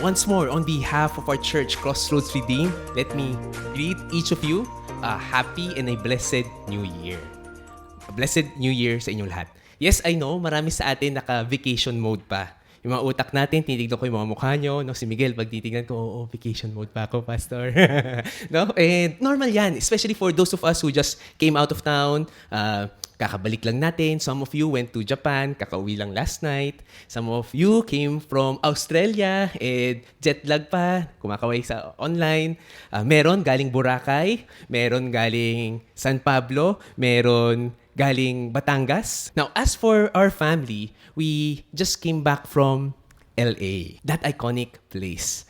once more, on behalf of our church, Crossroads Redeemed, let me greet each of you a happy and a blessed New Year. A blessed New Year sa inyong lahat. Yes, I know, marami sa atin naka-vacation mode pa. Yung mga utak natin, tinitignan ko yung mga mukha nyo. No? Si Miguel, pag titignan ko, oo, vacation mode pa ako, Pastor. No? And normal yan, especially for those of us who just came out of town, kakabalik lang natin. Some of you went to Japan, kakauwi lang last night. Some of you came from Australia, and jet lag pa, kumakaway sa online. Meron galing Boracay, meron galing San Pablo, meron galing Batangas. Now, as for our family, we just came back from LA, that iconic place.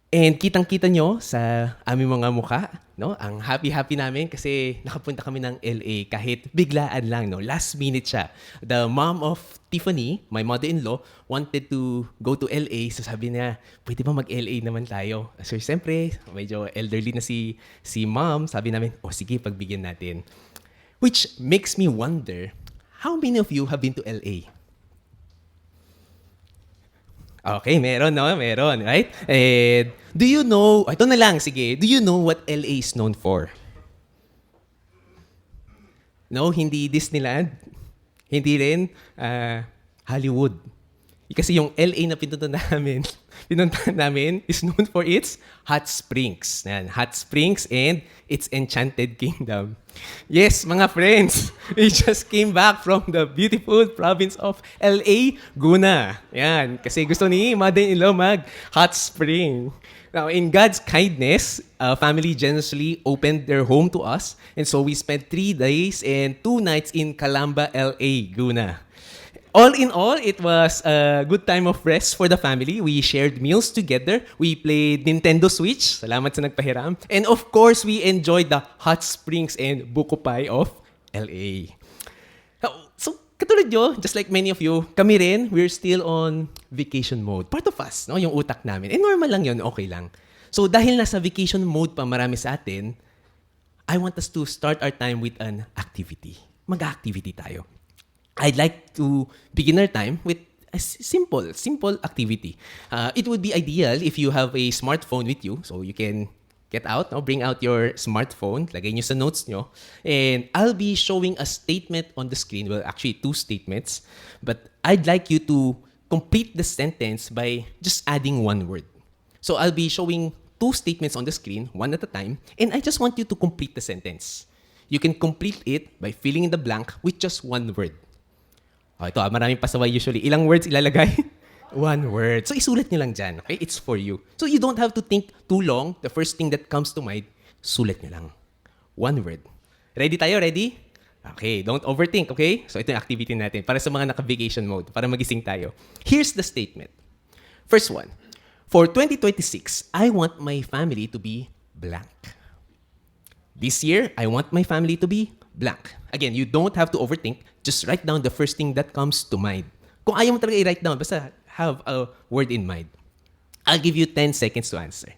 And kitang-kita nyo sa aming mga mukha, no? Ang happy-happy namin kasi nakapunta kami ng LA kahit biglaan lang, no? Last minute siya. The mom of Tiffany, my mother-in-law, wanted to go to LA. So sabi niya, pwede ba mag-LA naman tayo? So siyempre, medyo elderly na si mom. Sabi namin, sige, pagbigyan natin. Which makes me wonder, how many of you have been to LA? Okay, meron, no? Meron, right? And do you know, ito na lang, sige, do you know what LA is known for? No, hindi Disneyland. Hindi rin Hollywood. Kasi yung LA na pinuntahan namin is known for its hot springs. Yan, hot springs and its enchanted kingdom. Yes, mga friends, we just came back from the beautiful province of LA, Guna. Yan, kasi gusto ni mother-in-law mag-hot spring. Now, in God's kindness, family generously opened their home to us, and so we spent 3 days and 2 nights in Calamba, LA, Guna. All in all, it was a good time of rest for the family. We shared meals together. We played Nintendo Switch. Salamat sa nagpahiram. And of course, we enjoyed the hot springs and buko pie of LA. So, katulad nyo, just like many of you, kami rin, we're still on vacation mode. Part of us, no? Yung utak namin. And normal lang yun, okay lang. So, dahil nasa vacation mode pa marami sa atin, I want us to start our time with an activity. Mag-activity tayo. I'd like to begin our time with a simple activity. It would be ideal if you have a smartphone with you, so you can get out, no? Bring out your smartphone, lagay nyo sa notes nyo, and I'll be showing a statement on the screen, well, actually 2 statements, but I'd like you to complete the sentence by just adding 1 word. So I'll be showing 2 statements on the screen, 1 at a time, and I just want you to complete the sentence. You can complete it by filling in the blank with just 1 word. Ito, maraming pasaway usually. Ilang words ilalagay? 1 word. So, isulat nyo lang dyan. Okay? It's for you. So, you don't have to think too long. The first thing that comes to mind, sulat nyo lang. 1 word. Ready tayo? Ready? Okay, don't overthink, okay? So, ito yung activity natin para sa mga naka-vacation mode, para magising tayo. Here's the statement. First one. For 2026, I want my family to be blank. This year, I want my family to be blank. Again, you don't have to overthink. Just write down the first thing that comes to mind. Kung ayaw mo talaga i-write down, basta have a word in mind. I'll give you 10 seconds to answer.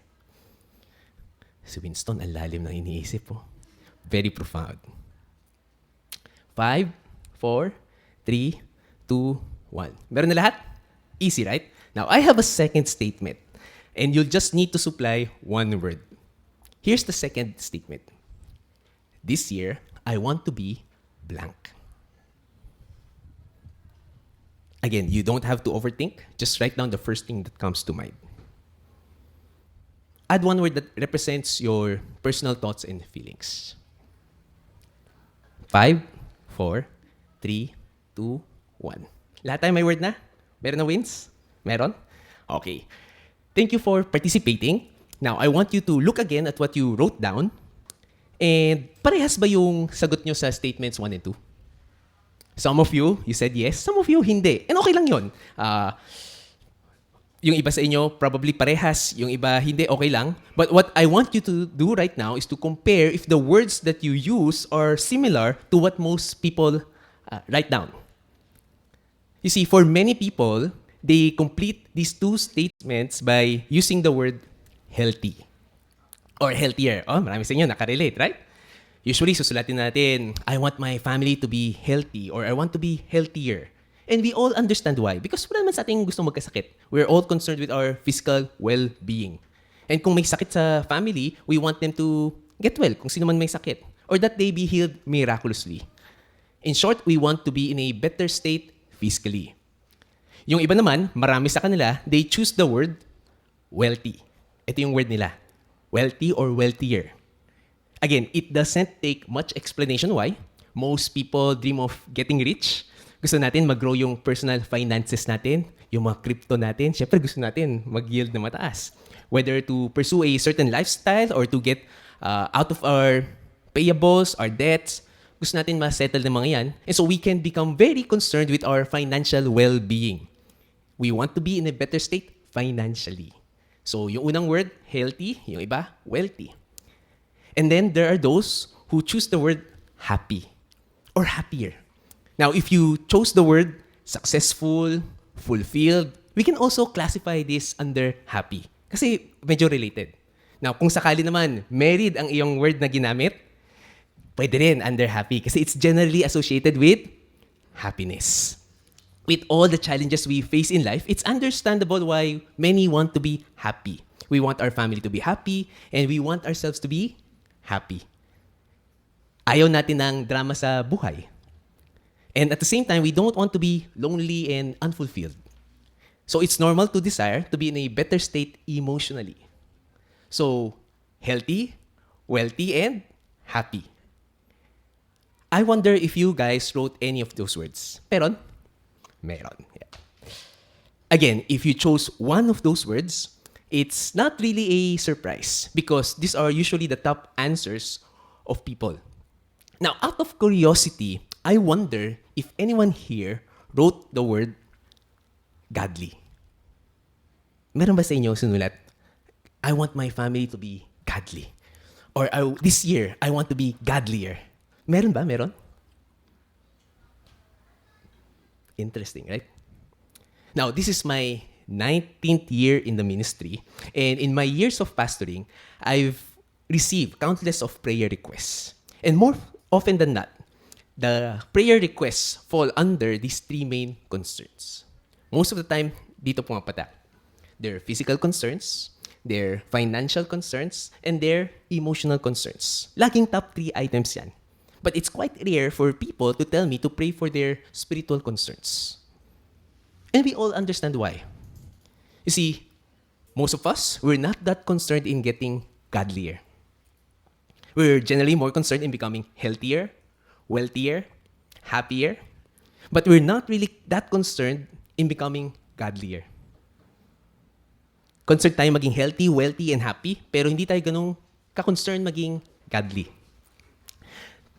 Si Winston, ang lalim ng iniisip po. Very profound. 5, 4, 3, 2, 1. Meron na lahat? Easy, right? Now, I have a second statement. And you'll just need to supply 1 word. Here's the second statement. This year, I want to be blank. Again, you don't have to overthink. Just write down the first thing that comes to mind. Add 1 word that represents your personal thoughts and feelings. 5, 4, 3, 2, 1. Lahat tayo may word na? Meron na wins? Meron? Okay. Thank you for participating. Now, I want you to look again at what you wrote down. And parehas ba yung sagot nyo sa statements 1 and 2? Some of you said yes. Some of you, hindi. And okay lang yun. Yung iba sa inyo, probably parehas. Yung iba, hindi, okay lang. But what I want you to do right now is to compare if the words that you use are similar to what most people write down. You see, for many people, they complete these 2 statements by using the word healthy or healthier. Marami sa inyo nakarelate, right? Usually, susulatin natin, I want my family to be healthy or I want to be healthier. And we all understand why. Because wala naman sa ating gusto magkasakit. We're all concerned with our physical well-being. And kung may sakit sa family, we want them to get well, kung sino man may sakit. Or that they be healed miraculously. In short, we want to be in a better state physically. Yung iba naman, marami sa kanila, they choose the word wealthy. Ito yung word nila. Wealthy or wealthier. Again, it doesn't take much explanation why. Most people dream of getting rich. Gusto natin mag-grow yung personal finances natin, yung mga crypto natin. Siyempre, gusto natin mag-yield na mataas. Whether to pursue a certain lifestyle or to get out of our payables, our debts, gusto natin ma-settle ng mga yan. And so we can become very concerned with our financial well-being. We want to be in a better state financially. So yung unang word, healthy. Yung iba, wealthy. And then there are those who choose the word happy or happier. Now, if you chose the word successful, fulfilled, we can also classify this under happy. Kasi medyo related. Now, kung sakali naman, married ang iyong word na ginamit, pwede rin under happy kasi it's generally associated with happiness. With all the challenges we face in life, it's understandable why many want to be happy. We want our family to be happy and we want ourselves to be happy. Ayaw natin ng drama sa buhay. And at the same time, we don't want to be lonely and unfulfilled. So it's normal to desire to be in a better state emotionally. So, healthy, wealthy, and happy. I wonder if you guys wrote any of those words. Meron? Meron. Yeah. Again, if you chose one of those words, it's not really a surprise because these are usually the top answers of people. Now, out of curiosity, I wonder if anyone here wrote the word godly. Meron ba sa inyo sinulat, I want my family to be godly. Or this year, I want to be godlier. Meron ba? Meron? Interesting, right? Now, this is my 19th year in the ministry. And in my years of pastoring, I've received countless of prayer requests. And more often than not, the prayer requests fall under these three main concerns. Most of the time, dito pumapata. Their physical concerns, their financial concerns, and their emotional concerns. Laging top 3 items yan. But it's quite rare for people to tell me to pray for their spiritual concerns. And we all understand why. You see, most of us, we're not that concerned in getting godlier. We're generally more concerned in becoming healthier, wealthier, happier. But we're not really that concerned in becoming godlier. Concerned tayo maging healthy, wealthy, and happy, pero hindi tayo ganung ka-concerned maging godly.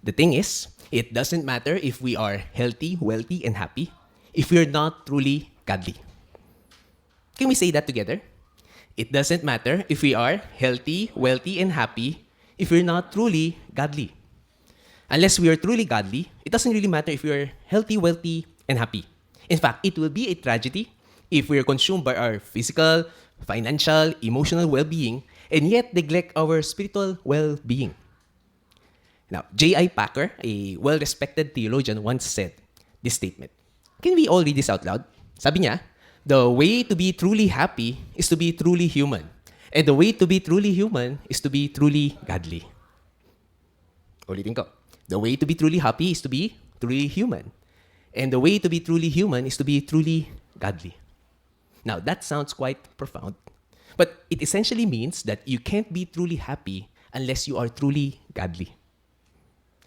The thing is, it doesn't matter if we are healthy, wealthy, and happy if we're not truly godly. Can we say that together? It doesn't matter if we are healthy, wealthy, and happy if we're not truly godly. Unless we are truly godly, it doesn't really matter if we are healthy, wealthy, and happy. In fact, it will be a tragedy if we are consumed by our physical, financial, emotional well-being and yet neglect our spiritual well-being. Now, J.I. Packer, a well-respected theologian, once said this statement. Can we all read this out loud? Sabi niya, the way to be truly happy is to be truly human. And the way to be truly human is to be truly godly. Ulitin ko. The way to be truly happy is to be truly human. And the way to be truly human is to be truly godly. Now, that sounds quite profound. But it essentially means that you can't be truly happy unless you are truly godly.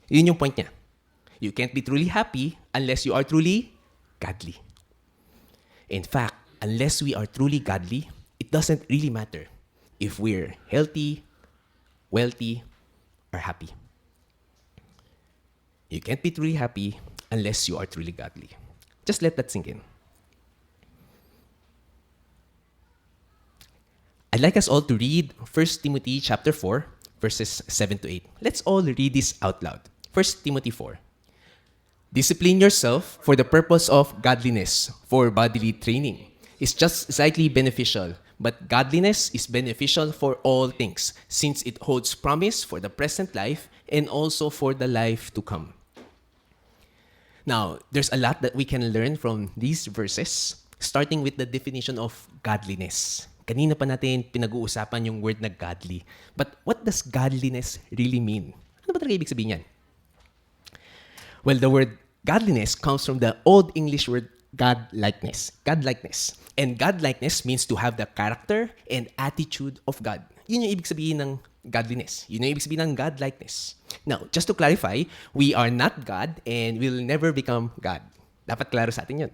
Yun yung point niya. You can't be truly happy unless you are truly godly. In fact, unless we are truly godly, it doesn't really matter if we're healthy, wealthy, or happy. You can't be truly happy unless you are truly godly. Just let that sink in. I'd like us all to read 1 Timothy chapter 4, verses 7 to 8. Let's all read this out loud. 1 Timothy 4. Discipline yourself for the purpose of godliness, for bodily training is just slightly beneficial, but godliness is beneficial for all things, since it holds promise for the present life and also for the life to come. Now, there's a lot that we can learn from these verses, starting with the definition of godliness. Kanina pa natin pinag-uusapan yung word na godly. But what does godliness really mean? Ano ba talaga ibig sabihin yan? Well, the word godliness comes from the Old English word godlikeness. Godlikeness. And godlikeness means to have the character and attitude of God. Yun yung ibig sabihin ng godliness. Yun yung ibig sabihin ng godlikeness. Now, just to clarify, we are not God and will never become God. Dapat klaro sa atin yun.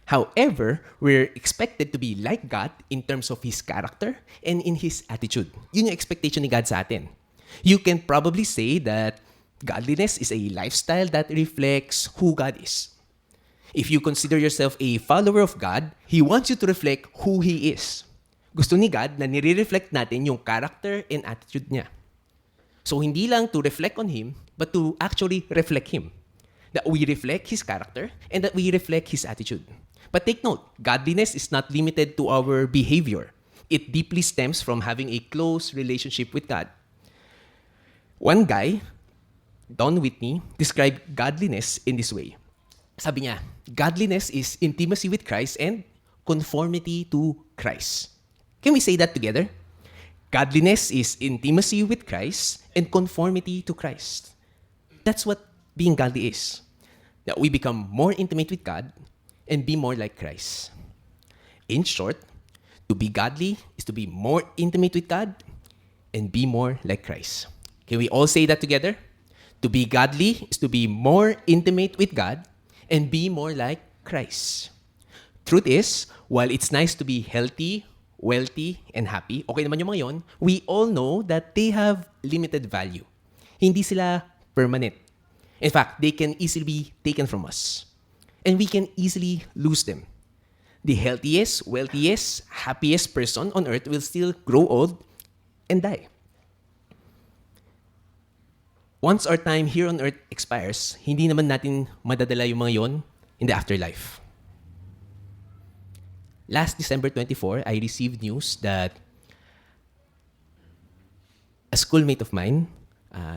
However, we're expected to be like God in terms of His character and in His attitude. Yun yung expectation ni God sa atin. You can probably say that godliness is a lifestyle that reflects who God is. If you consider yourself a follower of God, He wants you to reflect who He is. Gusto ni God na nire-reflect natin yung character and attitude niya. So hindi lang to reflect on Him, but to actually reflect Him. That we reflect His character and that we reflect His attitude. But take note, godliness is not limited to our behavior. It deeply stems from having a close relationship with God. One guy, Don Whitney, described godliness in this way. Sabi niya, godliness is intimacy with Christ and conformity to Christ. Can we say that together? Godliness is intimacy with Christ and conformity to Christ. That's what being godly is. That we become more intimate with God and be more like Christ. In short, to be godly is to be more intimate with God and be more like Christ. Can we all say that together? To be godly is to be more intimate with God and be more like Christ. Truth is, while it's nice to be healthy, wealthy, and happy, okay naman yung mga yon, we all know that they have limited value. Hindi sila permanent. In fact, they can easily be taken from us. And we can easily lose them. The healthiest, wealthiest, happiest person on earth will still grow old and die. Once our time here on earth expires, hindi naman natin madadala yung mga yon in the afterlife. Last December 24, I received news that a schoolmate of mine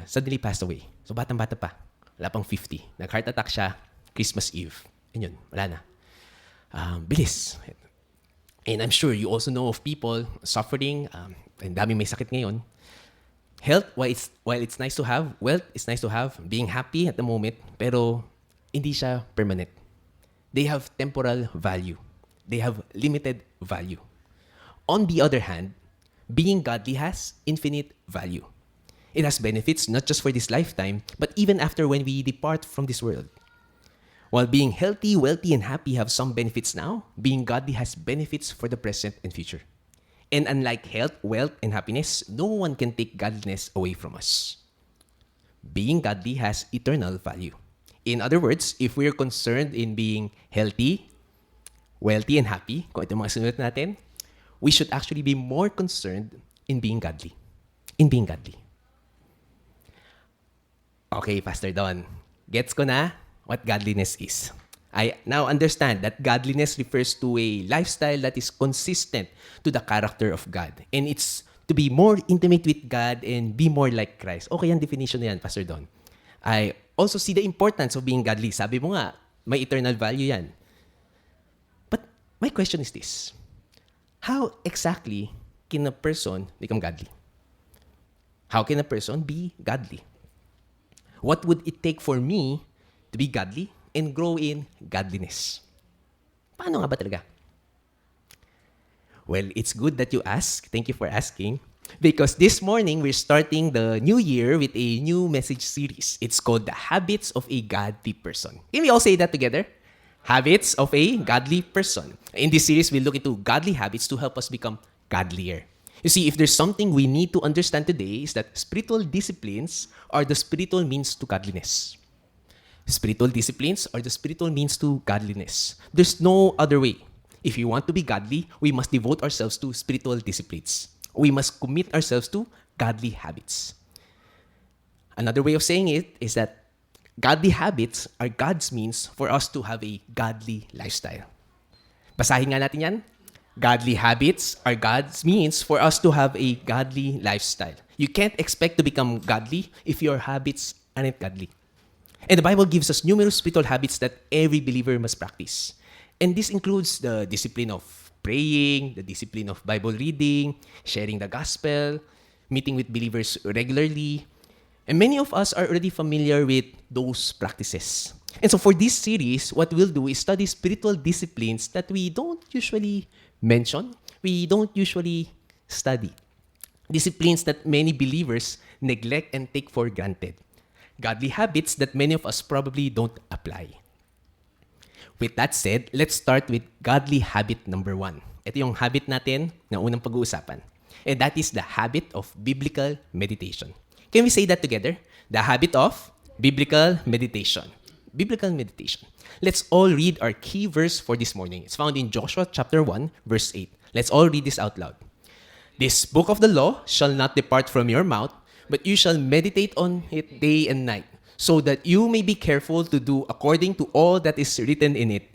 suddenly passed away. So batang-bata pa. Wala pang 50. Nag-heart attack siya Christmas Eve. And yun, wala na. Bilis. And I'm sure you also know of people suffering, and daming may sakit ngayon. Health, while it's nice to have, wealth is nice to have, being happy at the moment, pero hindi siya permanent. They have temporal value. They have limited value. On the other hand, being godly has infinite value. It has benefits not just for this lifetime, but even after when we depart from this world. While being healthy, wealthy, and happy have some benefits now, being godly has benefits for the present and future. And unlike health, wealth, and happiness, no one can take godliness away from us. Being godly has eternal value. In other words, if we're concerned in being healthy, wealthy, and happy, kung ito mga sinulat natin, we should actually be more concerned in being godly. In being godly. Okay, Pastor Don, gets ko na what godliness is. I now understand that godliness refers to a lifestyle that is consistent to the character of God. And it's to be more intimate with God and be more like Christ. Okay, ang definition na yan, Pastor Don. I also see the importance of being godly. Sabi mo nga, may eternal value yan. But my question is this. How exactly can a person become godly? How can a person be godly? What would it take for me to be godly and grow in godliness? Paano nga ba talaga? Well, it's good that you ask. Thank you for asking. Because this morning, we're starting the new year with a new message series. It's called The Habits of a Godly Person. Can we all say that together? Habits of a Godly Person. In this series, we look into godly habits to help us become godlier. You see, if there's something we need to understand today is that spiritual disciplines are the spiritual means to godliness. Spiritual disciplines are the spiritual means to godliness. There's no other way. If we want to be godly, we must devote ourselves to spiritual disciplines. We must commit ourselves to godly habits. Another way of saying it is that godly habits are God's means for us to have a godly lifestyle. Basahin nga natin yan. Godly habits are God's means for us to have a godly lifestyle. You can't expect to become godly if your habits aren't godly. And the Bible gives us numerous spiritual habits that every believer must practice. And this includes the discipline of praying, the discipline of Bible reading, sharing the gospel, meeting with believers regularly. And many of us are already familiar with those practices. And so for this series, what we'll do is study spiritual disciplines that we don't usually mention, we don't usually study. Disciplines that many believers neglect and take for granted. Godly habits that many of us probably don't apply. With that said, let's start with godly habit number 1. Ito yung habit natin na unang pag-uusapan. And that is the habit of biblical meditation. Can we say that together? The habit of biblical meditation. Biblical meditation. Let's all read our key verse for this morning. It's found in Joshua chapter 1, verse 8. Let's all read this out loud. This book of the law shall not depart from your mouth, but you shall meditate on it day and night, so that you may be careful to do according to all that is written in it.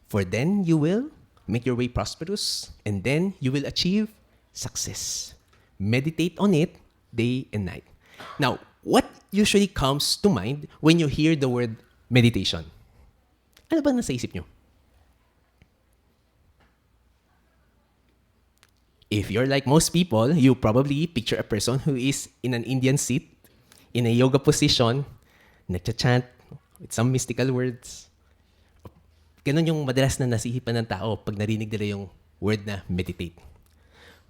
For then you will make your way prosperous, and then you will achieve success. Meditate on it day and night. Now, what usually comes to mind when you hear the word meditation? Ano ba nasa isip nyo? If you're like most people, you probably picture a person who is in an Indian seat, in a yoga position, nagcha-chant with some mystical words. Ganon yung madalas na nasihipan ng tao pag narinig nila yung word na meditate.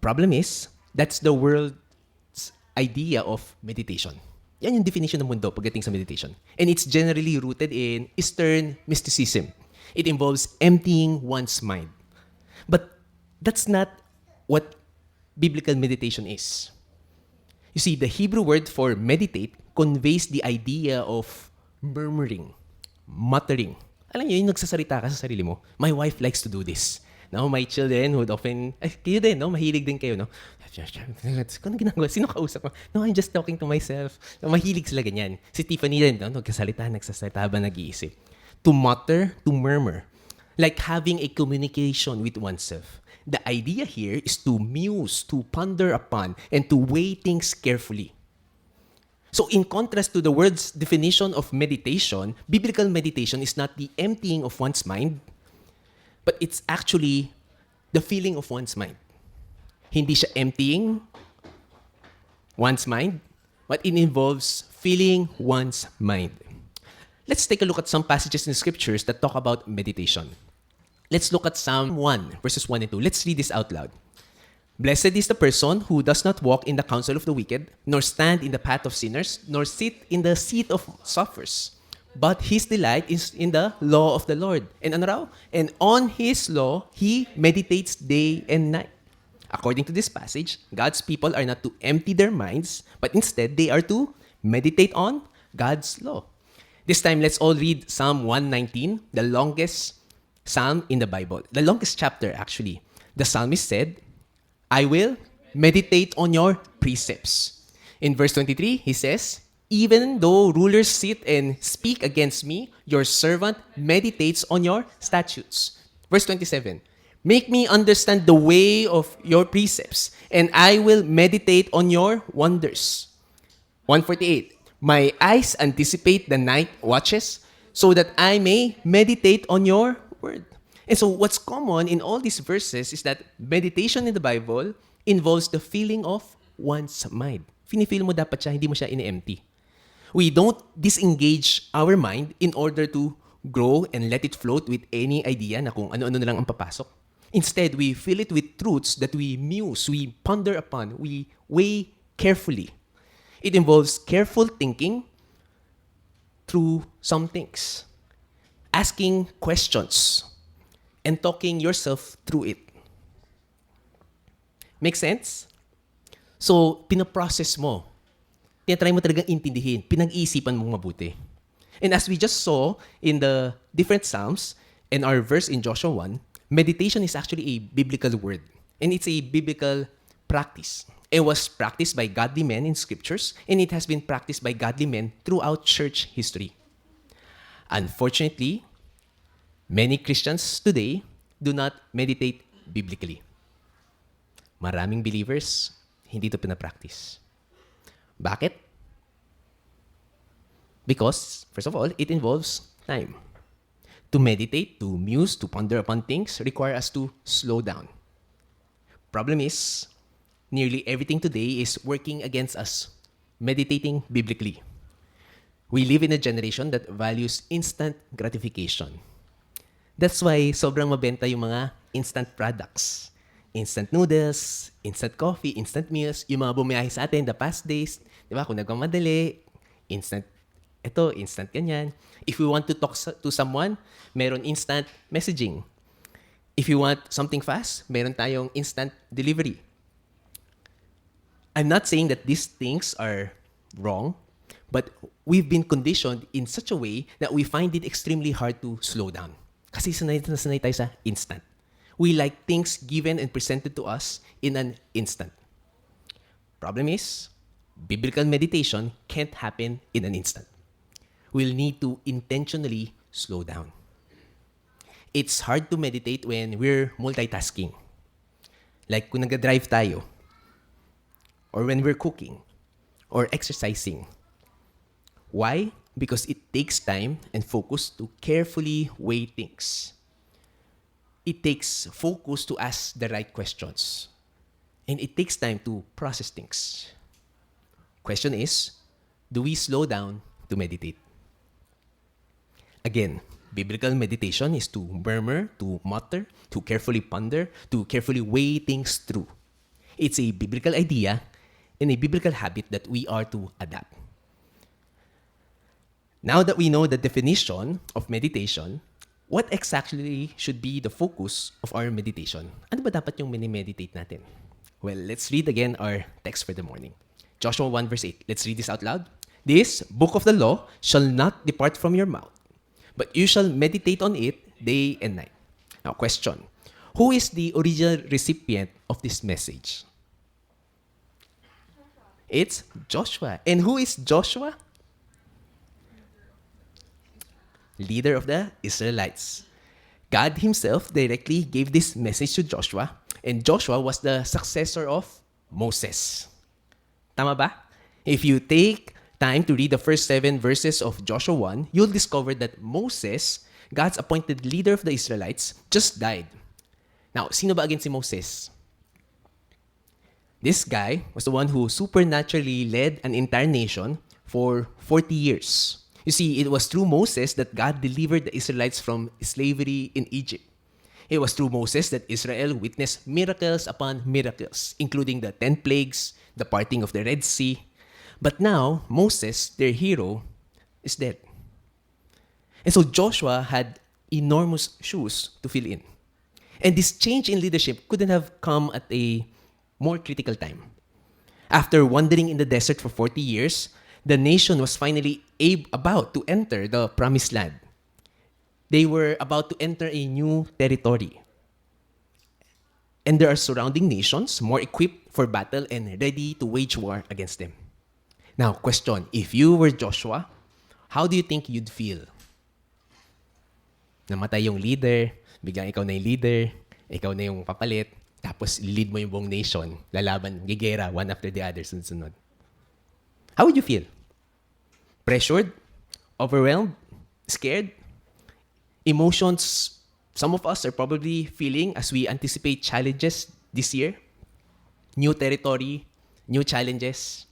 Problem is, that's the world's idea of meditation. Yan yung definition ng mundo pagdating sa meditation. And it's generally rooted in Eastern mysticism. It involves emptying one's mind. But that's not what biblical meditation is. You see, the Hebrew word for meditate conveys the idea of murmuring, muttering. Alam niyo, yung nagsasalita ka sa sarili mo, my wife likes to do this. No, my children would often, kayo din, no? Mahilig din kayo, no? Kung ginagawa, sino kausap mo? No, I'm just talking to myself. No, mahilig sila ganyan. Si Tiffany din, no? Nagsasalita ba nag-iisip? To mutter, to murmur. Like having a communication with oneself. The idea here is to muse, to ponder upon, and to weigh things carefully. So in contrast to the word's definition of meditation, biblical meditation is not the emptying of one's mind, but it's actually the filling of one's mind. Hindi siya emptying one's mind, but it involves filling one's mind. Let's take a look at some passages in the scriptures that talk about meditation. Let's look at Psalm 1, verses 1 and 2. Let's read this out loud. Blessed is the person who does not walk in the counsel of the wicked, nor stand in the path of sinners, nor sit in the seat of scoffers. But his delight is in the law of the Lord. And ano raw? And on his law, he meditates day and night. According to this passage, God's people are not to empty their minds, but instead they are to meditate on God's law. This time, let's all read Psalm 119, the longest psalm in the Bible. The longest chapter, actually. The psalmist said, I will meditate on your precepts. In verse 23, he says, even though rulers sit and speak against me, your servant meditates on your statutes. Verse 27, make me understand the way of your precepts, and I will meditate on your wonders. 148, my eyes anticipate the night watches, so that I may meditate on your word. And so what's common in all these verses is that meditation in the Bible involves the filling of one's mind. Fini-feel mo dapat siya, hindi mo siya in-empty. We don't disengage our mind in order to grow and let it float with any idea na kung ano-ano na lang ang papasok. Instead, we fill it with truths that we muse, we ponder upon, we weigh carefully. It involves careful thinking through some things. Asking questions and talking yourself through it. Make sense? So, pinaprocess mo. Tinatry mo talagang intindihin. Pinag-iisipan mong mabuti. And as we just saw in the different Psalms and our verse in Joshua 1, meditation is actually a biblical word. And it's a biblical practice. It was practiced by godly men in scriptures, and it has been practiced by godly men throughout church history. Unfortunately, many Christians today do not meditate biblically. Maraming believers, hindi ito pinapractice. Bakit? Because, first of all, it involves time. To meditate, to muse, to ponder upon things require us to slow down. Problem is, nearly everything today is working against us meditating biblically. We live in a generation that values instant gratification. That's why sobrang mabenta yung mga instant products. Instant noodles, instant coffee, instant meals, yung mga bumiyahe sa atin the past days. Di ba? Kung nagmamadali, instant ganyan. If we want to talk to someone, meron instant messaging. If you want something fast, meron tayong instant delivery. I'm not saying that these things are wrong, but we've been conditioned in such a way that we find it extremely hard to slow down. Kasi sanay tayo sa instant. We like things given and presented to us in an instant. Problem is, biblical meditation can't happen in an instant. We'll need to intentionally slow down. It's hard to meditate when we're multitasking. Like kung nag-drive tayo, or when we're cooking, or exercising. Why? Because it takes time and focus to carefully weigh things. It takes focus to ask the right questions. And it takes time to process things. Question is, do we slow down to meditate? Again, biblical meditation is to murmur, to mutter, to carefully ponder, to carefully weigh things through. It's a biblical idea and a biblical habit that we are to adapt. Now that we know the definition of meditation, what exactly should be the focus of our meditation? Ano ba dapat yung mini-meditate natin? Well, let's read again our text for the morning. Joshua 1 verse 8. Let's read this out loud. This book of the law shall not depart from your mouth, but you shall meditate on it day and night. Now, question. Who is the original recipient of this message? It's Joshua. And who is Joshua? Leader of the Israelites. God himself directly gave this message to Joshua, and Joshua was the successor of Moses. Tama ba? If you take time to read the first 7 verses of Joshua 1, you'll discover that Moses, God's appointed leader of the Israelites, just died. Now, sino ba again si Moses? This guy was the one who supernaturally led an entire nation for 40 years. You see, it was through Moses that God delivered the Israelites from slavery in Egypt. It was through Moses that Israel witnessed miracles upon miracles, including the 10 plagues, the parting of the Red Sea. But now, Moses, their hero, is dead. And so Joshua had enormous shoes to fill in. And this change in leadership couldn't have come at a more critical time. After wandering in the desert for 40 years, the nation was finally about to enter the promised land. They were about to enter a new territory. And there are surrounding nations more equipped for battle and ready to wage war against them. Now, question, if you were Joshua, how do you think you'd feel? Namatay yung leader, biglang ikaw na yung leader, ikaw na yung papalit, tapos lead mo yung buong nation, lalaban, gigera, one after the other, sunod-sunod. How would you feel? Pressured? Overwhelmed? Scared? Emotions some of us are probably feeling as we anticipate challenges this year. New territory, new challenges.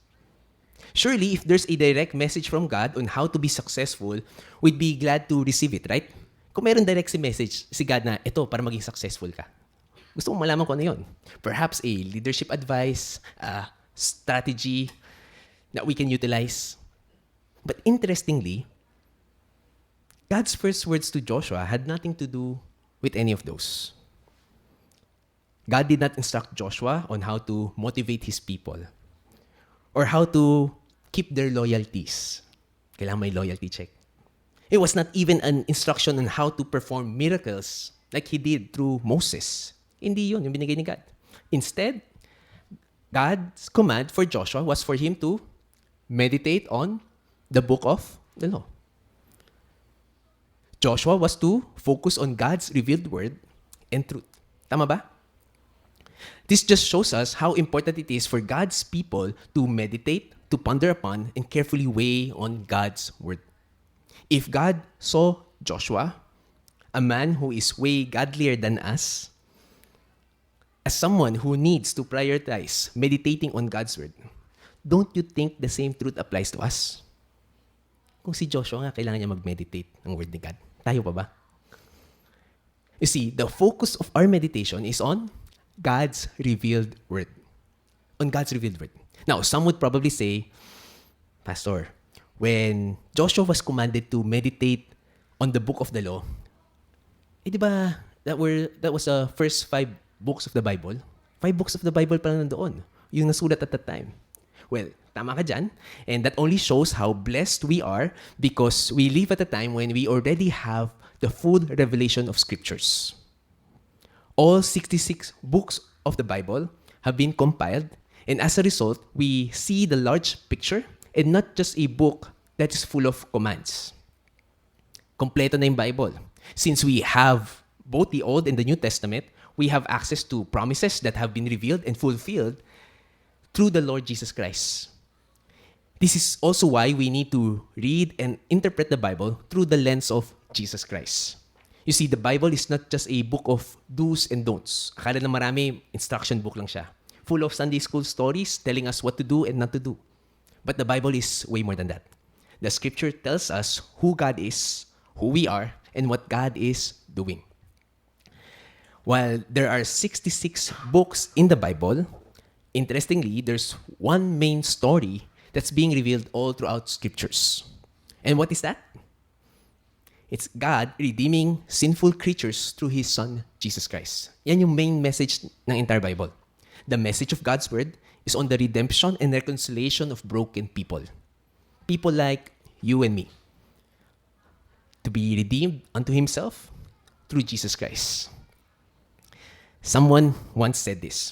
Surely, if there's a direct message from God on how to be successful, we'd be glad to receive it, right? Kung meron direct message si God na, ito, para maging successful ka. Gusto mong malaman ko ano yun. Perhaps a leadership advice, a strategy that we can utilize. But interestingly, God's first words to Joshua had nothing to do with any of those. God did not instruct Joshua on how to motivate his people or how to keep their loyalties. Kailangan may loyalty check. It was not even an instruction on how to perform miracles like he did through Moses. Hindi yun yung binigay ni God. Instead, God's command for Joshua was for him to meditate on the book of the law. Joshua was to focus on God's revealed word and truth. Tama ba? This just shows us how important it is for God's people to meditate, to ponder upon and carefully weigh on God's word. If God saw Joshua, a man who is way godlier than us, as someone who needs to prioritize meditating on God's word, don't you think the same truth applies to us? Kung si Joshua nga, kailangan niya mag-meditate ng word ni God. Tayo pa ba? You see, the focus of our meditation is on God's revealed word. On God's revealed word. Now, some would probably say, Pastor, when Joshua was commanded to meditate on the book of the law, di ba, that was the first 5 books of the Bible? 5 books of the Bible pa lang nandoon. Yung nasulat at that time. Well, tama ka dyan. And that only shows how blessed we are because we live at a time when we already have the full revelation of Scriptures. All 66 books of the Bible have been compiled, and as a result, we see the large picture and not just a book that is full of commands. Kompleto na yung Bible. Since we have both the Old and the New Testament, we have access to promises that have been revealed and fulfilled through the Lord Jesus Christ. This is also why we need to read and interpret the Bible through the lens of Jesus Christ. You see, the Bible is not just a book of do's and don'ts. Akala na marami, instruction book lang siya. Full of Sunday school stories telling us what to do and not to do. But the Bible is way more than that. The Scripture tells us who God is, who we are, and what God is doing. While there are 66 books in the Bible, interestingly, there's one main story that's being revealed all throughout Scriptures. And what is that? It's God redeeming sinful creatures through His Son, Jesus Christ. Yan yung main message ng entire Bible. The message of God's Word is on the redemption and reconciliation of broken people. People like you and me. To be redeemed unto Himself through Jesus Christ. Someone once said this.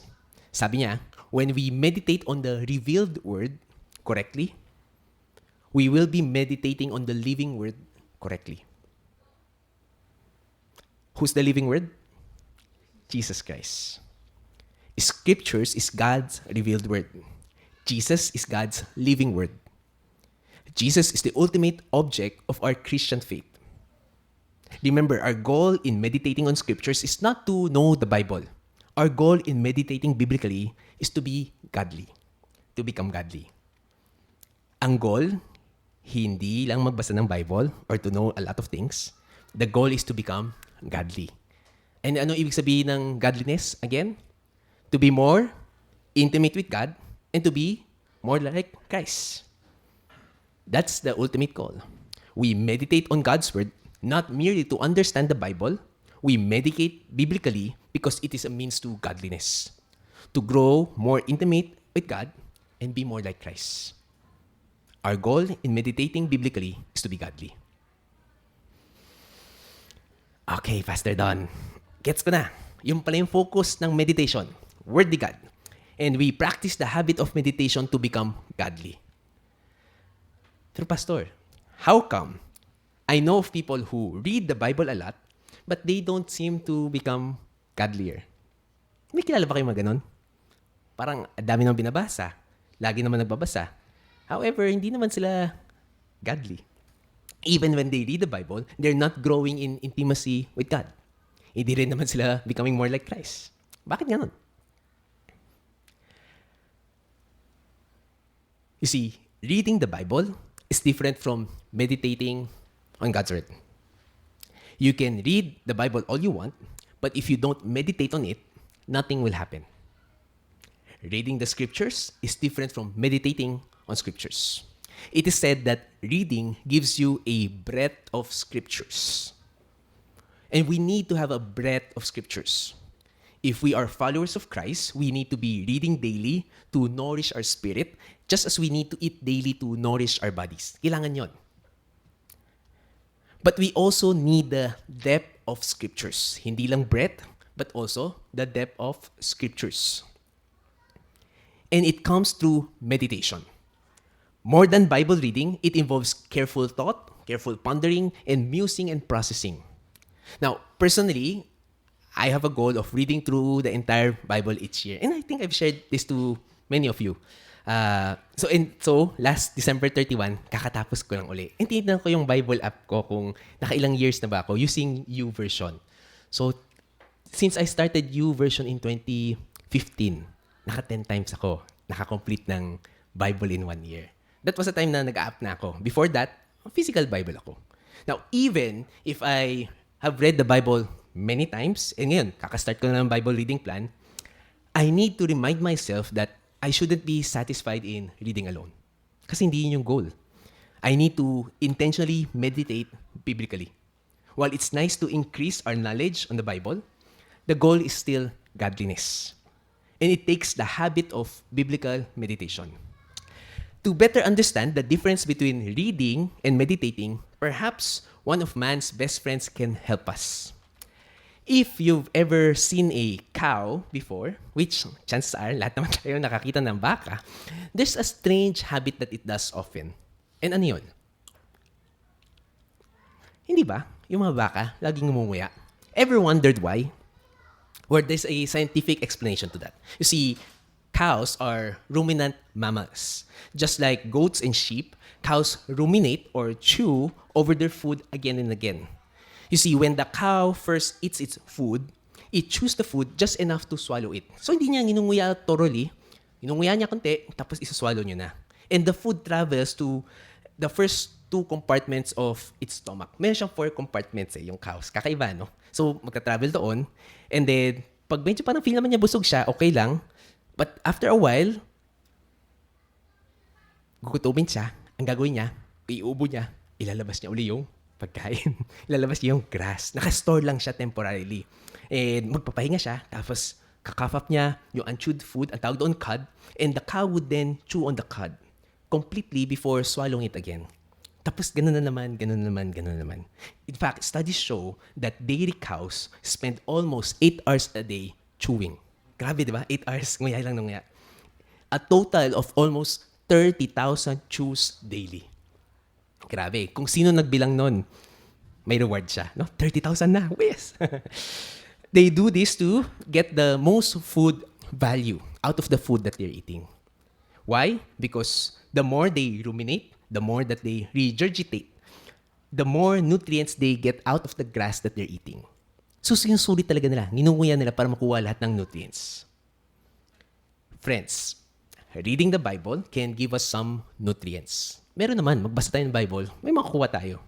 Sabi niya, when we meditate on the revealed Word correctly, we will be meditating on the living Word correctly. Who's the living Word? Jesus Christ. Scriptures is God's revealed Word. Jesus is God's living Word. Jesus is the ultimate object of our Christian faith. Remember, our goal in meditating on Scriptures is not to know the Bible. Our goal in meditating biblically is to be godly, to become godly. Ang goal, hindi lang magbasa ng Bible or to know a lot of things. The goal is to become godly. And ano ibig sabihin ng godliness? Again, to be more intimate with God and to be more like Christ. That's the ultimate goal. We meditate on God's Word not merely to understand the Bible. We meditate biblically because it is a means to godliness, to grow more intimate with God and be more like Christ. Our goal in meditating biblically is to be godly. Okay, Pastor Don. Gets ko na. Yung pala yung focus ng meditation. Word ni God. And we practice the habit of meditation to become godly. Pero Pastor, how come? I know of people who read the Bible a lot, but they don't seem to become godlier. May kilala ba kayo mga ganon? Parang dami nang binabasa. Lagi naman nagbabasa. However, hindi naman sila godly. Even when they read the Bible, they're not growing in intimacy with God. Hindi rin naman sila becoming more like Christ. Bakit ganon? You see, reading the Bible is different from meditating on God's Word. You can read the Bible all you want, but if you don't meditate on it, nothing will happen. Reading the Scriptures is different from meditating on Scriptures. It is said that reading gives you a breadth of Scriptures. And we need to have a breadth of Scriptures. If we are followers of Christ, we need to be reading daily to nourish our spirit, just as we need to eat daily to nourish our bodies. Kailangan yon. But we also need the depth of Scriptures. Hindi lang breadth, but also the depth of Scriptures. And it comes through meditation. More than Bible reading, it involves careful thought, careful pondering, and musing and processing. Now, personally, I have a goal of reading through the entire Bible each year. And I think I've shared this to many of you. So last December 31, kakatapos ko lang uli. And tinignan ko yung Bible app ko kung nakailang years na ba ako using YouVersion. So, since I started YouVersion in 2015, naka 10 times ako nakakomplete ng Bible in 1 year. That was the time na nag-app na ako. Before that, physical Bible ako. Now, even if I have read the Bible many times, and ngayon, kakastart ko na ng Bible reading plan, I need to remind myself that I shouldn't be satisfied in reading alone. Kasi hindi yun yung goal. I need to intentionally meditate biblically. While it's nice to increase our knowledge on the Bible, the goal is still godliness. And it takes the habit of biblical meditation. To better understand the difference between reading and meditating, perhaps one of man's best friends can help us. If you've ever seen a cow before, which chances are, lahat naman tayo nakakita ng baka, there's a strange habit that it does often. And ano yun? Hindi ba? Yung mga baka, laging ngumunguya. Ever wondered why? Well, there's a scientific explanation to that. You see, cows are ruminant mammals. Just like goats and sheep, cows ruminate or chew over their food again and again. You see, when the cow first eats its food, it chews the food just enough to swallow it. So, hindi niya ginunguya thoroughly. Ginunguya niya konti, tapos isaswallow niya na. And the food travels to the first 2 compartments of its stomach. Meron siyang 4 compartments yung cows. Kakaiba, no? So, magka-travel doon. And then, pag medyo parang feel naman niya busog siya, okay lang. But after a while, gugutumin siya. Ang gagawin niya, iuubo niya, ilalabas niya uli yung pagkain. Ilalabas niya yung grass. Nakastore lang siya temporarily. And magpapahinga siya, tapos kakaf up niya yung unchewed food, ang tawag doon cud, and the cow would then chew on the cud completely before swallowing it again. Tapos ganun na naman, ganun na naman, ganun na naman. In fact, studies show that dairy cows spend almost 8 hours a day chewing. Grabe, di ba? 8 hours, nguya lang ng nguya. A total of almost 30,000 chews daily. Grabe. Kung sino nagbilang nun, may reward siya. No? 30,000 na. Yes. They do this to get the most food value out of the food that they're eating. Why? Because the more they ruminate, the more that they regurgitate, the more nutrients they get out of the grass that they're eating. So, sinusulit talaga nila. Ninunguya nila para makuha lahat ng nutrients. Friends, reading the Bible can give us some nutrients. Meron naman, magbasa tayo ng Bible, may makukuha tayo.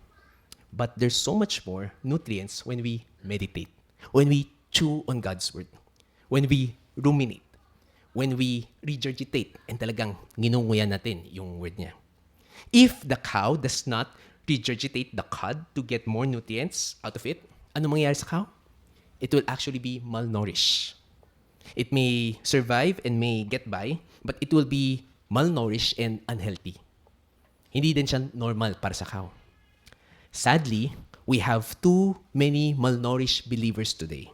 But there's so much more nutrients when we meditate, when we chew on God's Word, when we ruminate, when we regurgitate, and talagang ginunguya natin yung word niya. If the cow does not regurgitate the cud to get more nutrients out of it, ano mangyayari sa cow? It will actually be malnourished. It may survive and may get by, but it will be malnourished and unhealthy. Hindi din siya normal para sa cow. Sadly, we have too many malnourished believers today.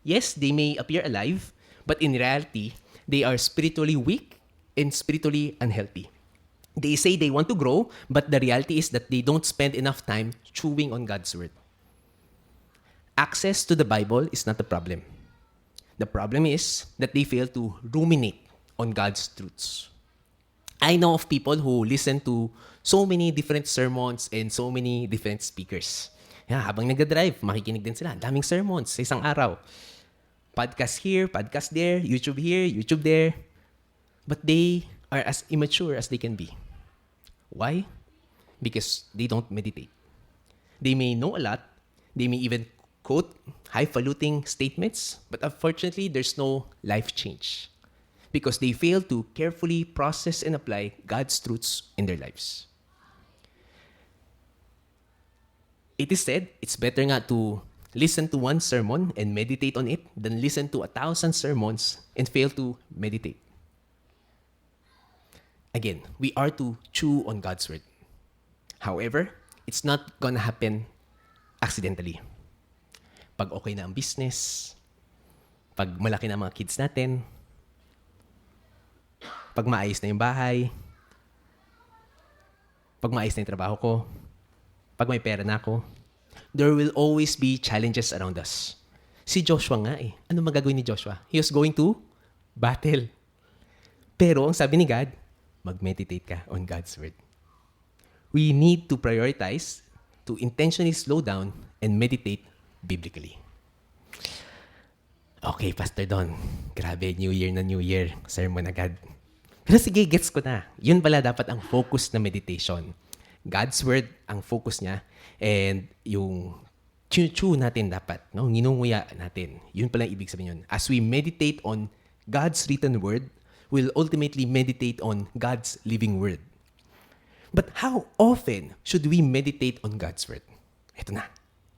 Yes, they may appear alive, but in reality, they are spiritually weak and spiritually unhealthy. They say they want to grow, but the reality is that they don't spend enough time chewing on God's Word. Access to the Bible is not the problem. The problem is that they fail to ruminate on God's truths. I know of people who listen to so many different sermons and so many different speakers. Yeah, habang nagdadrive, makikinig din sila. Daming sermons sa isang araw. Podcast here, podcast there, YouTube here, YouTube there. But they are as immature as they can be. Why? Because they don't meditate. They may know a lot. They may even quote highfalutin statements. But unfortunately, there's no life change. Because they fail to carefully process and apply God's truths in their lives. It is said, it's better nga to listen to one sermon and meditate on it than listen to 1,000 sermons and fail to meditate. Again, we are to chew on God's Word. However, it's not gonna happen accidentally. Pag okay na ang business, pag malaki na ang mga kids natin, pag maayos na yung bahay, pag maayos na yung trabaho ko, pag may pera na ako, there will always be challenges around us. Si Joshua nga eh. Ano magagawin ni Joshua? He was going to battle. Pero ang sabi ni God, mag-meditate ka on God's Word. We need to prioritize to intentionally slow down and meditate biblically. Okay, Pastor Don. Grabe, New Year na New Year. Sermon agad. Pero sige, gets ko na. Yun pala dapat ang focus na meditation. God's Word ang focus niya and yung chew natin dapat, no? Nginunguya natin. Yun pala ang ibig sabihin yun. As we meditate on God's written Word, we'll ultimately meditate on God's living Word. But how often should we meditate on God's Word? Ito na.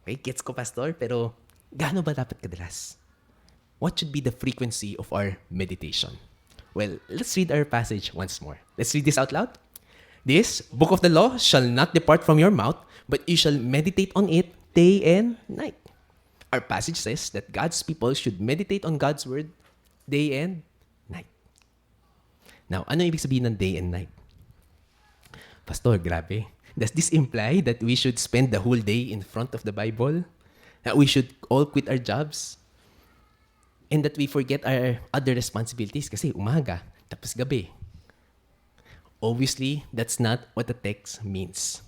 Okay, gets ko, Pastor, pero gaano ba dapat kadalas? What should be the frequency of our meditation? Well, let's read our passage once more. Let's read this out loud. This book of the law shall not depart from your mouth, but you shall meditate on it day and night. Our passage says that God's people should meditate on God's Word day and night. Now, ano ibig sabihin ng day and night? Pastor, grabe. Does this imply that we should spend the whole day in front of the Bible? That we should all quit our jobs? And that we forget our other responsibilities kasi umaga, tapos gabi? Obviously, that's not what the text means.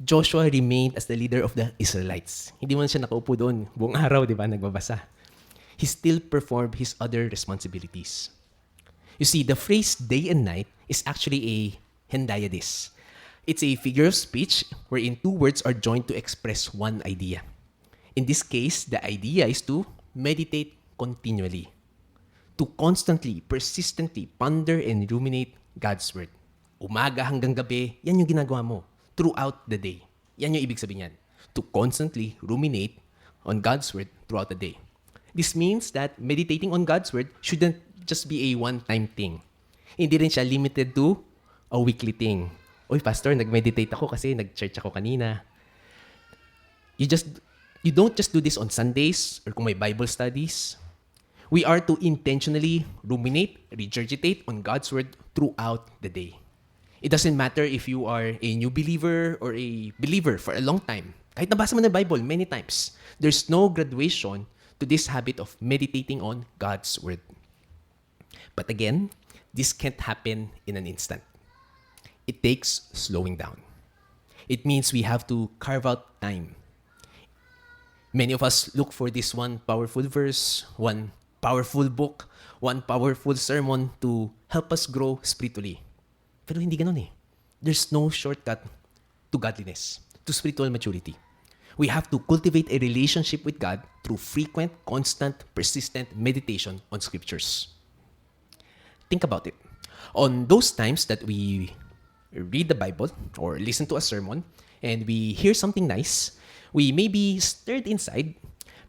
Joshua remained as the leader of the Israelites. Hindi man siya nakaupo doon buong araw, di ba, nagbabasa. He still performed his other responsibilities. You see, the phrase day and night is actually a hendiadys. It's a figure of speech wherein two words are joined to express one idea. In this case, the idea is to meditate continually, to constantly, persistently ponder and ruminate God's Word. Umaga hanggang gabi, yan yung ginagawa mo throughout the day. Yan yung ibig sabihin yan. To constantly ruminate on God's Word throughout the day. This means that meditating on God's Word shouldn't just be a one-time thing. Hindi rin siya limited to a weekly thing. Uy, Pastor, nag-meditate ako kasi nag-church ako kanina. You don't just do this on Sundays or kung may Bible studies. We are to intentionally ruminate, regurgitate on God's Word throughout the day. It doesn't matter if you are a new believer or a believer for a long time. Kahit nabasa mo na Bible many times, there's no graduation to this habit of meditating on God's Word. But again, this can't happen in an instant. It takes slowing down. It means we have to carve out time. Many of us look for this one powerful verse, one powerful book, one powerful sermon to help us grow spiritually. Pero hindi ganun eh. There's no shortcut to godliness, to spiritual maturity. We have to cultivate a relationship with God through frequent, constant, persistent meditation on scriptures. Think about it. On those times that we read the Bible or listen to a sermon and we hear something nice, we may be stirred inside,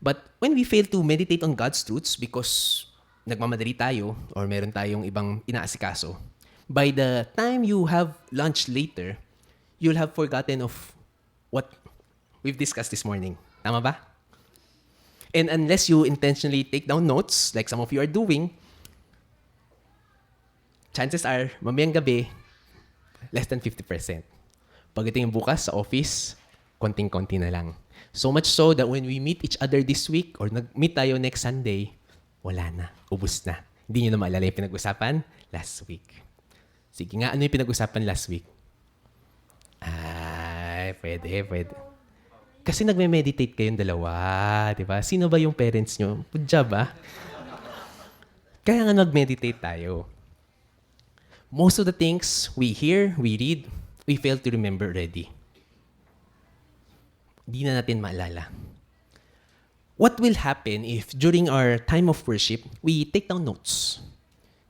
but when we fail to meditate on God's truths because nagmamadali tayo or meron tayong ibang inaasikaso, by the time you have lunch later, you'll have forgotten of what we've discussed this morning. Tama ba? And unless you intentionally take down notes, like some of you are doing, chances are, mamayang gabi, less than 50%. Pagdating bukas sa office, konting-konti na lang. So much so that when we meet each other this week or nag-meet tayo next Sunday, wala na, ubus na. Hindi nyo na maalala yung pinag-usapan last week. Sige nga, ano yung pinag-usapan last week? Ay, pwede. Kasi nagme-meditate kayong dalawa, di ba? Sino ba yung parents nyo? Good job, ah. Kaya nga nag-meditate tayo. Most of the things we hear, we read, we fail to remember already. Di na natin maalala. What will happen if during our time of worship, we take down notes?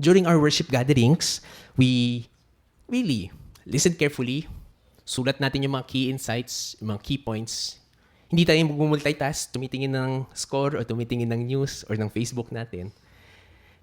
During our worship gatherings, we really listen carefully, sulat natin yung mga key insights, yung mga key points. Hindi tayo mag-multitask, tumitingin ng score o tumitingin ng news or ng Facebook natin.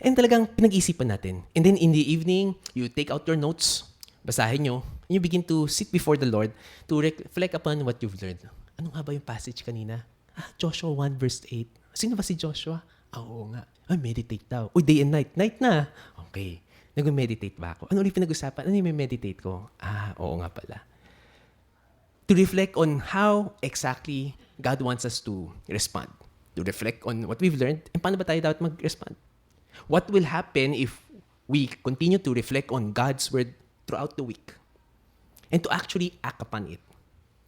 And talagang pinag-isipan natin. And then in the evening, you take out your notes, basahin nyo, and you begin to sit before the Lord to reflect upon what you've learned. Ano nga ba yung passage kanina? Joshua 1 verse 8. Sino ba si Joshua? Oo nga. Meditate daw. Day and night. Night na. Okay. Nag-meditate ba ako? Ano ulit pinag-usapan? Ano yung meditate ko? Oo nga pala. To reflect on how exactly God wants us to respond. To reflect on what we've learned and paano ba tayo dapat mag-respond. What will happen if we continue to reflect on God's word throughout the week and to actually act upon it.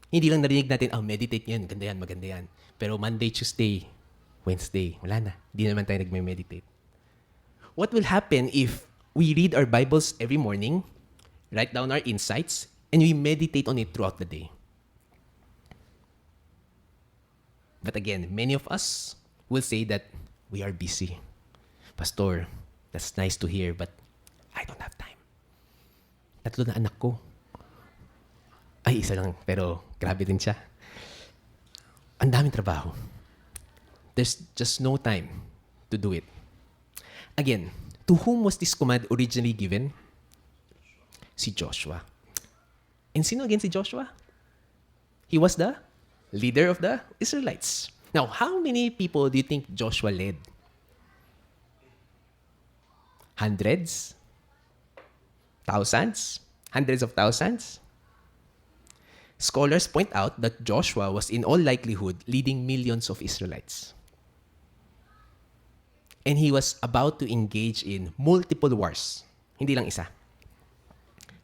Hindi lang narinig natin, meditate yan, maganda yan. Pero Monday, Tuesday, Wednesday, wala na. Hindi naman tayo nagme-meditate. What will happen if we read our Bibles every morning, write down our insights, and we meditate on it throughout the day? But again, many of us will say that we are busy. Pastor, that's nice to hear, but I don't have time. 3 na anak ko. Ay, 1 lang, pero grabe din siya. Ang daming trabaho. There's just no time to do it. Again, to whom was this command originally given? Si Joshua. And sino again si Joshua? He was the leader of the Israelites. Now, how many people do you think Joshua led? Hundreds? Thousands? Hundreds of thousands? Scholars point out that Joshua was in all likelihood leading millions of Israelites. And he was about to engage in multiple wars. Hindi lang isa.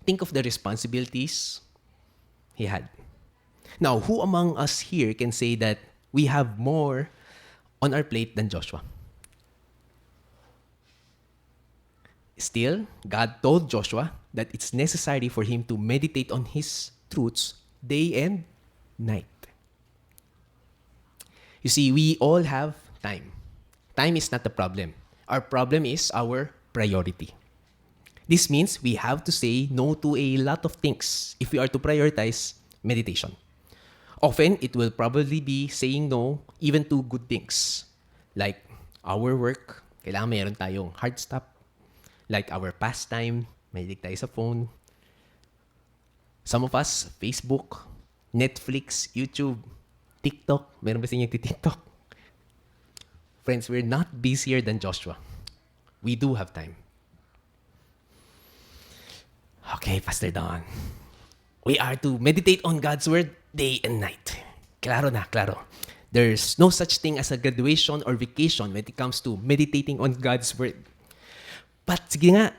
Think of the responsibilities he had. Now, who among us here can say that we have more on our plate than Joshua? Still, God told Joshua that it's necessary for him to meditate on his truths day and night. You see, we all have time. Time is not the problem. Our problem is our priority. This means we have to say no to a lot of things if we are to prioritize meditation. Often, it will probably be saying no even to good things. Like our work, kailangan mayroon tayong hard stop. Like our pastime, mahilig tayo sa phone. Some of us, Facebook, Netflix, YouTube, TikTok. Meron ba sa inyo TikTok? Friends, we're not busier than Joshua. We do have time. Okay, Pastor Don. We are to meditate on God's word day and night. Klaro na, klaro. There's no such thing as a graduation or vacation when it comes to meditating on God's word. But sige nga,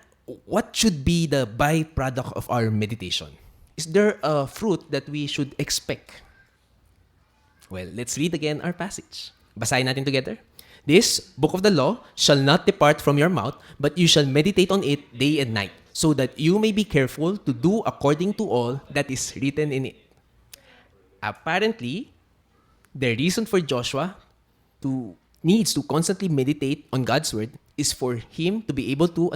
what should be the byproduct of our meditation? Is there a fruit that we should expect? Well, let's read again our passage. Basahin natin together. This book of the law shall not depart from your mouth, but you shall meditate on it day and night, so that you may be careful to do according to all that is written in it. Apparently, the reason for Joshua needs to constantly meditate on God's word is for him to be able to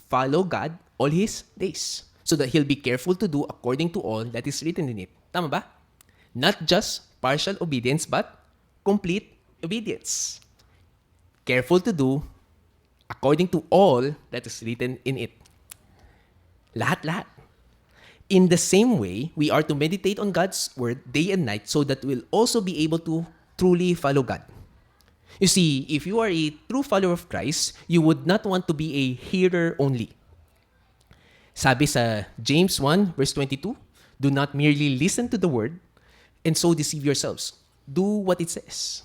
follow God all his days, so that he'll be careful to do according to all that is written in it. Tama ba? Not just partial obedience, but complete obedience. Careful to do according to all that is written in it. Lahat-lahat. In the same way, we are to meditate on God's word day and night so that we'll also be able to truly follow God. You see, if you are a true follower of Christ, you would not want to be a hearer only. Sabi sa James 1 verse 22, do not merely listen to the word and so deceive yourselves. Do what it says.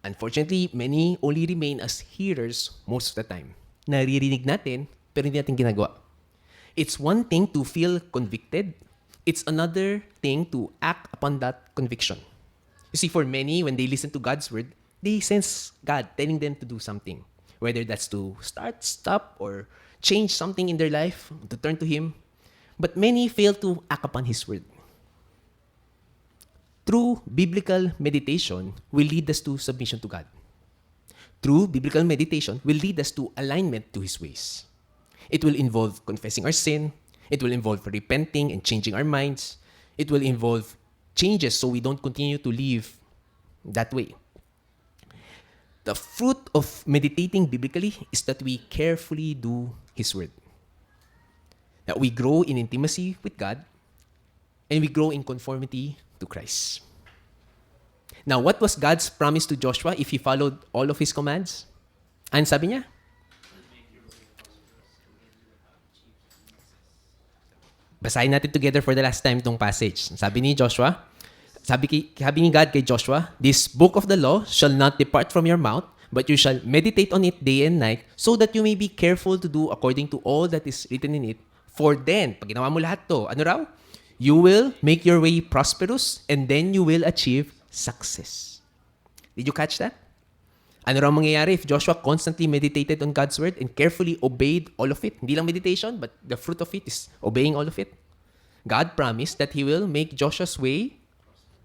Unfortunately, many only remain as hearers most of the time. Naririnig natin, pero hindi natin ginagawa. It's one thing to feel convicted. It's another thing to act upon that conviction. You see, for many, when they listen to God's word, they sense God telling them to do something. Whether that's to start, stop, or change something in their life, to turn to Him. But many fail to act upon His word. True biblical meditation will lead us to submission to God. True biblical meditation will lead us to alignment to His ways. It will involve confessing our sin. It will involve repenting and changing our minds. It will involve changes so we don't continue to live that way. The fruit of meditating biblically is that we carefully do His word. That we grow in intimacy with God and we grow in conformity to Christ. Now, what was God's promise to Joshua if he followed all of His commands? Ano sabi niya? Basahin natin together for the last time itong passage. Sabi ni Joshua, sabi ni God kay Joshua, this book of the law shall not depart from your mouth, but you shall meditate on it day and night, so that you may be careful to do according to all that is written in it. For then, pag ginawa mo lahat to, ano raw? You will make your way prosperous, and then you will achieve success. Did you catch that? Ano raw mangyayari if Joshua constantly meditated on God's word and carefully obeyed all of it? Hindi lang meditation, but the fruit of it is obeying all of it. God promised that He will make Joshua's way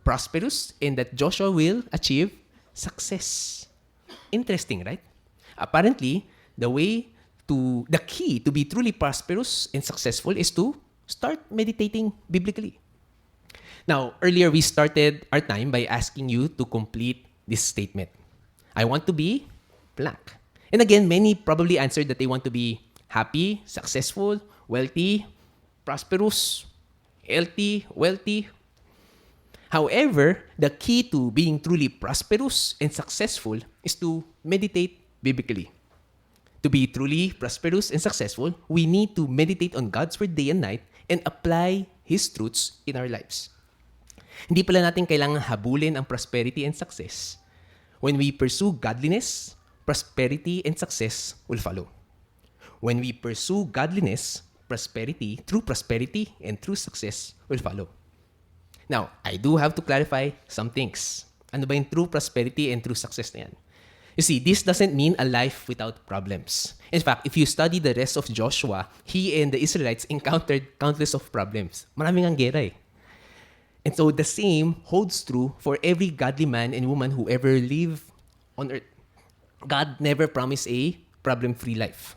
prosperous and that Joshua will achieve success. Interesting, right? Apparently, the key to be truly prosperous and successful is to start meditating biblically. Now, earlier we started our time by asking you to complete this statement. I want to be blank. And again, many probably answered that they want to be happy, successful, wealthy, prosperous, healthy, wealthy. However, the key to being truly prosperous and successful is to meditate biblically. To be truly prosperous and successful, we need to meditate on God's word day and night and apply His truths in our lives. Hindi pala natin kailangan habulin ang prosperity and success. When we pursue godliness, prosperity and success will follow. When we pursue godliness, true prosperity and true success will follow. Now, I do have to clarify some things. Ano ba yung true prosperity and true success na yan? You see, this doesn't mean a life without problems. In fact, if you study the rest of Joshua, he and the Israelites encountered countless of problems. Maraming ang gera eh. And so the same holds true for every godly man and woman who ever live on earth. God never promised a problem-free life.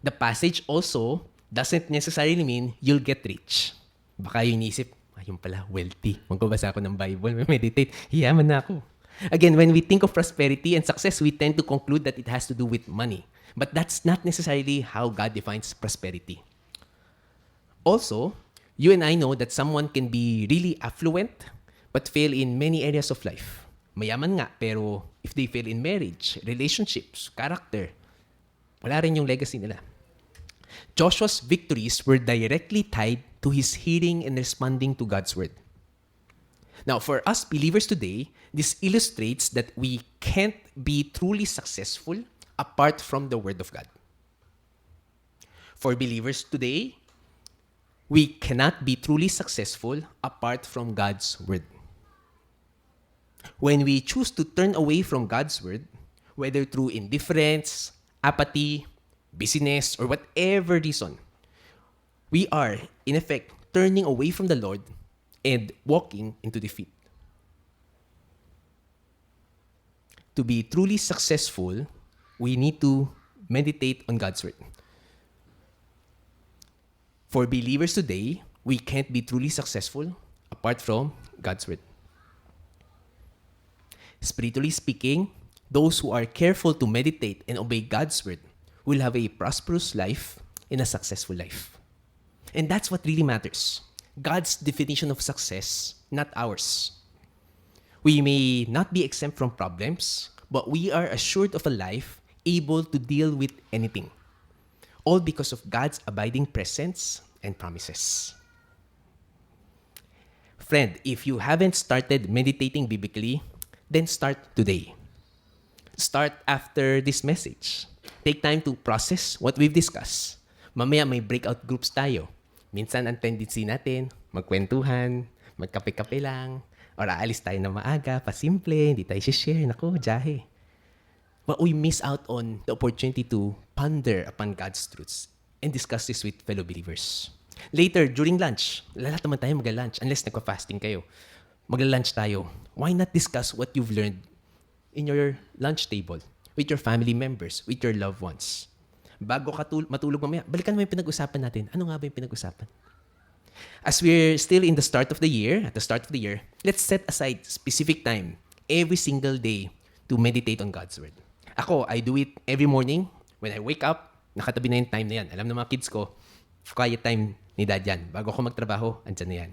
The passage also doesn't necessarily mean you'll get rich. Baka yung inisip, yung pala, wealthy. Magbabasa ako ng Bible, meditate, hiyaman na ako. Again, when we think of prosperity and success, we tend to conclude that it has to do with money. But that's not necessarily how God defines prosperity. Also, you and I know that someone can be really affluent but fail in many areas of life. Mayaman nga, pero if they fail in marriage, relationships, character, wala rin yung legacy nila. Joshua's victories were directly tied to his hearing and responding to God's word. Now, for us believers today, this illustrates that we can't be truly successful apart from the word of God. For believers today, we cannot be truly successful apart from God's word. When we choose to turn away from God's word, whether through indifference, apathy, busyness, or whatever reason, we are, in effect, turning away from the Lord and walking into defeat. To be truly successful, we need to meditate on God's word. For believers today, we can't be truly successful apart from God's word. Spiritually speaking, those who are careful to meditate and obey God's word will have a prosperous life and a successful life. And that's what really matters. God's definition of success, not ours. We may not be exempt from problems, but we are assured of a life able to deal with anything. All because of God's abiding presence and promises. Friend, if you haven't started meditating biblically, then start today. Start after this message. Take time to process what we've discussed. Mamaya may breakout groups tayo. Minsan ang tendency natin, magkwentuhan, magkape-kape lang, or aalis tayo na maaga, pasimple, hindi tayo share. Naku, jahe. But we miss out on the opportunity to ponder upon God's truths and discuss this with fellow believers. Later, during lunch, lahat naman tayo mag-lunch unless nagpa-fasting kayo. Mag-lunch tayo. Why not discuss what you've learned in your lunch table with your family members, with your loved ones? Bago ka matulog mamaya, balikan mo yung pinag-usapan natin. Ano nga ba yung pinag-usapan? As we're still in the start of the year, let's set aside specific time every single day to meditate on God's word. Ako, I do it every morning. When I wake up, nakatabi na yung time na yan. Alam ng mga kids ko, quiet time ni dad yan. Bago ako magtrabaho, andyan na yan.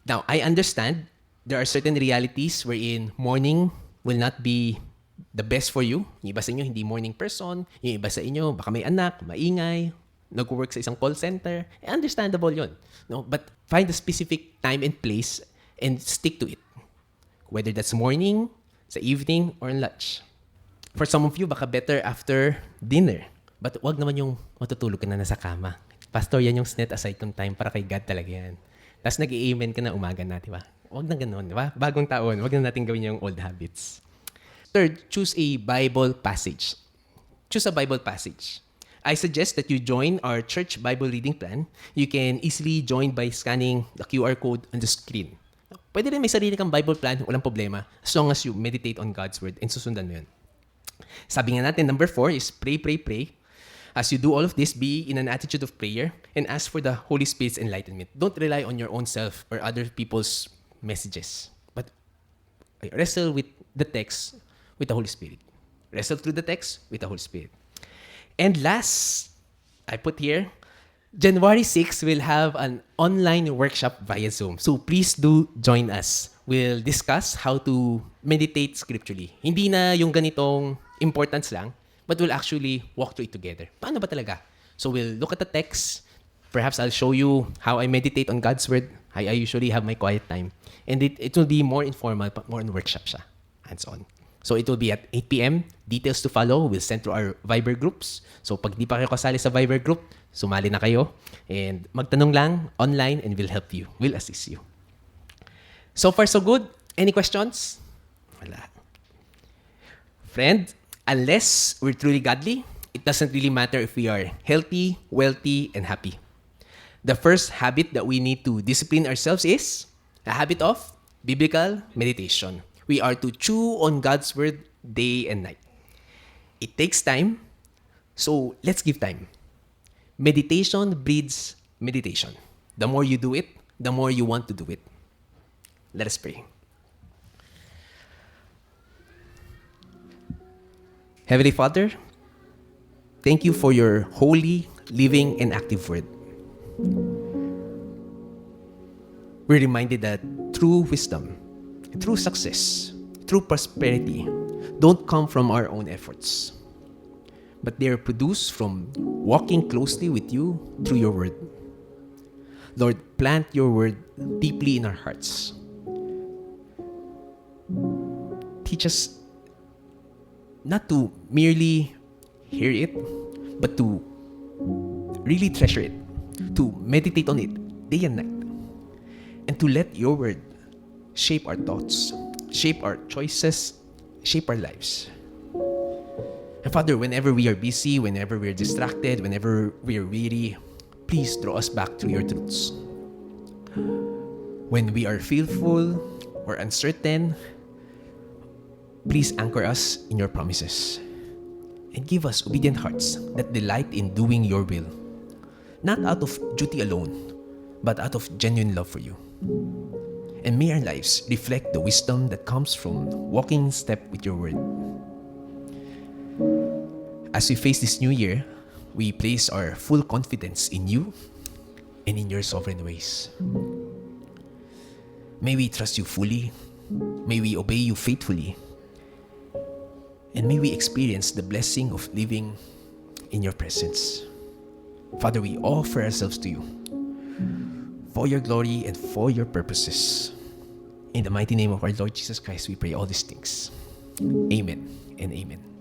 Now, I understand there are certain realities wherein morning will not be the best for you. Yung iba sa inyo, hindi morning person. Yung iba sa inyo, baka may anak, maingay, nag-work sa isang call center. Understandable yun. No? But find a specific time and place and stick to it. Whether that's morning, sa evening or lunch. For some of you, baka better after dinner. But wag naman yung matutulog ka na nasa kama. Pastor, yan yung set aside ng time para kay God talaga yan. Tapos nag-i-amen ka na umaga na, di ba? Wag na ganun, di ba? Bagong taon, wag na natin gawin yung old habits. Third, choose a Bible passage. Choose a Bible passage. I suggest that you join our church Bible reading plan. You can easily join by scanning the QR code on the screen. Pwede rin may sarili kang Bible plan, walang problema, as long as you meditate on God's Word and susundan mo yun. Sabi nga natin, number 4 is pray, pray, pray. As you do all of this, be in an attitude of prayer and ask for the Holy Spirit's enlightenment. Don't rely on your own self or other people's messages, but wrestle with the text with the Holy Spirit. Wrestle through the text with the Holy Spirit. And last, I put here, January 6 we'll have an online workshop via Zoom. So please do join us. We'll discuss how to meditate scripturally. Hindi na yung ganitong importance lang, but we'll actually walk through it together. Paano ba talaga? So we'll look at the text. Perhaps I'll show you how I meditate on God's Word. I usually have my quiet time. And it will be more informal, but more on workshop siya. Hands-on. So it will be at 8 p.m. Details to follow. We'll send to our Viber groups. So pag di pa kayo kasali sa Viber group, sumali na kayo. And magtanong lang online and we'll help you. We'll assist you. So far, so good. Any questions? Wala. Friend, unless we're truly godly, it doesn't really matter if we are healthy, wealthy, and happy. The first habit that we need to discipline ourselves is a habit of biblical meditation. We are to chew on God's Word day and night. It takes time, so let's give time. Meditation breeds meditation. The more you do it, the more you want to do it. Let us pray. Heavenly Father, thank you for your holy, living, and active Word. We're reminded that true wisdom, true success, true prosperity don't come from our own efforts, but they are produced from walking closely with you through your Word. Lord, plant your Word deeply in our hearts. Teach us not to merely hear it, but to really treasure it, to meditate on it day and night, and to let your Word shape our thoughts, shape our choices, shape our lives. And Father, whenever we are busy, whenever we are distracted, whenever we are weary, please draw us back to your truths. When we are fearful or uncertain, please anchor us in your promises. And give us obedient hearts that delight in doing your will, not out of duty alone, but out of genuine love for you. And may our lives reflect the wisdom that comes from walking in step with your Word. As we face this new year, we place our full confidence in you and in your sovereign ways. May we trust you fully. May we obey you faithfully. And may we experience the blessing of living in your presence. Father, we offer ourselves to you for your glory and for your purposes. In the mighty name of our Lord Jesus Christ, we pray all these things. Amen and amen.